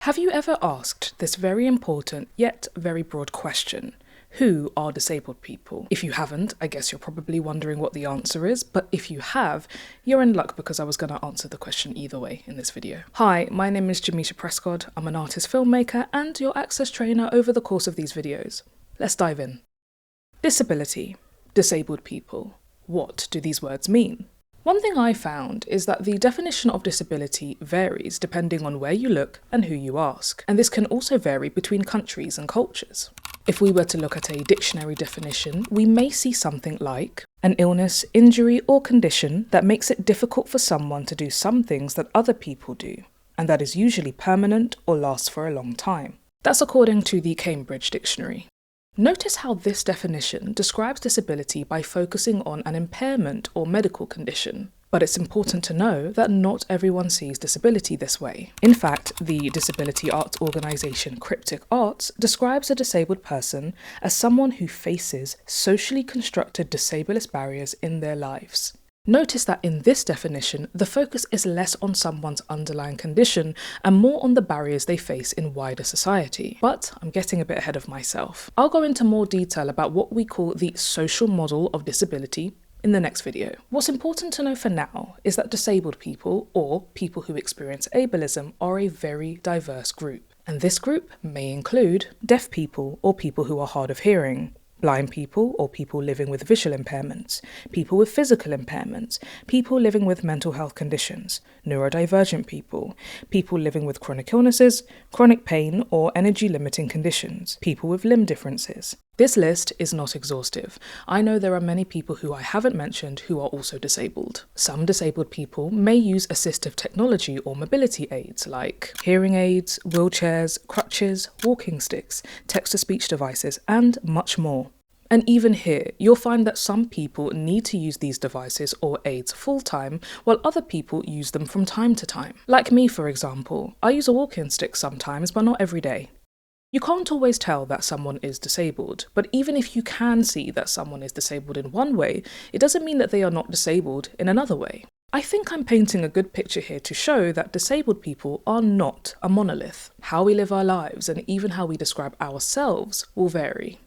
Have you ever asked this very important yet very broad question? Who are disabled people? If you haven't, I guess you're probably wondering what the answer is, but if you have, you're in luck because I was going to answer the question either way in this video. Hi, my name is Jameisha Prescod. I'm an artist filmmaker and your access trainer over the course of these videos. Let's dive in. Disability, disabled people. What do these words mean? One thing I found is that the definition of disability varies depending on where you look and who you ask, and this can also vary between countries and cultures. If we were to look at a dictionary definition, we may see something like an illness, injury, or condition that makes it difficult for someone to do some things that other people do, and that is usually permanent or lasts for a long time. That's according to the Cambridge Dictionary. Notice how this definition describes disability by focusing on an impairment or medical condition. But it's important to know that not everyone sees disability this way. In fact, the disability arts organisation CRIPtic describes a disabled person as someone who faces socially constructed disableist barriers in their lives. Notice that in this definition, the focus is less on someone's underlying condition and more on the barriers they face in wider society. But I'm getting a bit ahead of myself. I'll go into more detail about what we call the social model of disability in the next video. What's important to know for now is that disabled people, or people who experience ableism, are a very diverse group. And this group may include deaf people or people who are hard of hearing, blind people or people living with visual impairments, people with physical impairments, people living with mental health conditions, neurodivergent people, people living with chronic illnesses, chronic pain or energy-limiting conditions, people with limb differences. This list is not exhaustive. I know there are many people who I haven't mentioned who are also disabled. Some disabled people may use assistive technology or mobility aids like hearing aids, wheelchairs, crutches, walking sticks, text-to-speech devices, and much more. And even here, you'll find that some people need to use these devices or aids full-time, while other people use them from time to time. Like me, for example. I use a walking stick sometimes, but not every day. You can't always tell that someone is disabled, but even if you can see that someone is disabled in one way, it doesn't mean that they are not disabled in another way. I think I'm painting a good picture here to show that disabled people are not a monolith. How we live our lives and even how we describe ourselves will vary.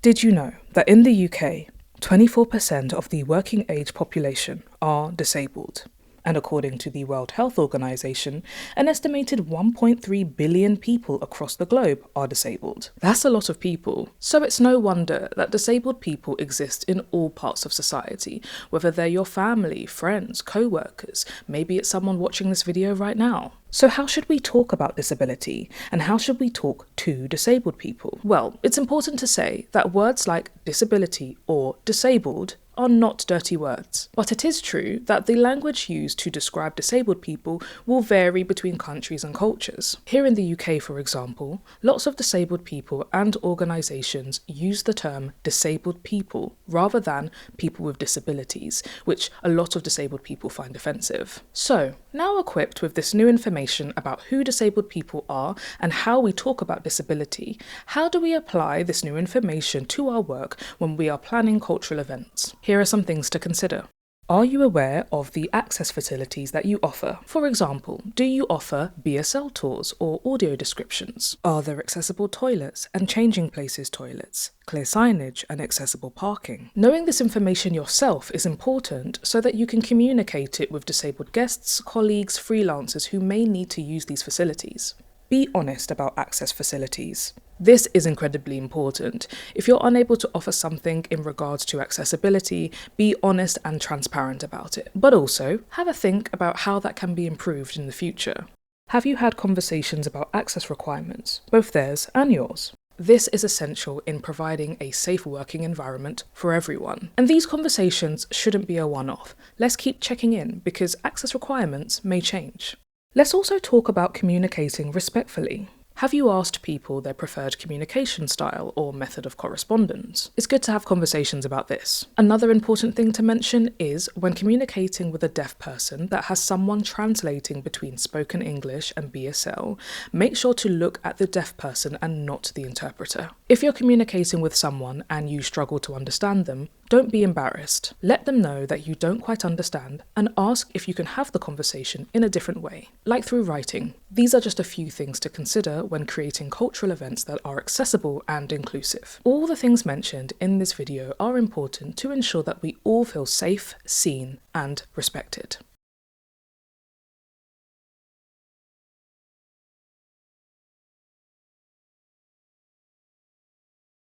Did you know that in the UK, 24% of the working age population are disabled? And according to the World Health Organization, an estimated 1.3 billion people across the globe are disabled. That's a lot of people. So it's no wonder that disabled people exist in all parts of society, whether they're your family, friends, co-workers, maybe it's someone watching this video right now. So how should we talk about disability, and how should we talk to disabled people? Well, it's important to say that words like disability or disabled are not dirty words. But it is true that the language used to describe disabled people will vary between countries and cultures. Here in the UK, for example, lots of disabled people and organisations use the term disabled people rather than people with disabilities, which a lot of disabled people find offensive. So, now equipped with this new information about who disabled people are and how we talk about disability, how do we apply this new information to our work when we are planning cultural events? Here are some things to consider. Are you aware of the access facilities that you offer? For example, do you offer BSL tours or audio descriptions? Are there accessible toilets and changing places toilets, clear signage and accessible parking? Knowing this information yourself is important so that you can communicate it with disabled guests, colleagues, freelancers who may need to use these facilities. Be honest about access facilities. This is incredibly important. If you're unable to offer something in regards to accessibility, be honest and transparent about it. But also, have a think about how that can be improved in the future. Have you had conversations about access requirements, both theirs and yours? This is essential in providing a safe working environment for everyone. And these conversations shouldn't be a one-off. Let's keep checking in because access requirements may change. Let's also talk about communicating respectfully. Have you asked people their preferred communication style or method of correspondence? It's good to have conversations about this. Another important thing to mention is when communicating with a deaf person that has someone translating between spoken English and BSL, make sure to look at the deaf person and not the interpreter. If you're communicating with someone and you struggle to understand them, Don't be embarrassed. Let them know that you don't quite understand and ask if you can have the conversation in a different way, like through writing. These are just a few things to consider when creating cultural events that are accessible and inclusive. All the things mentioned in this video are important to ensure that we all feel safe, seen, and respected.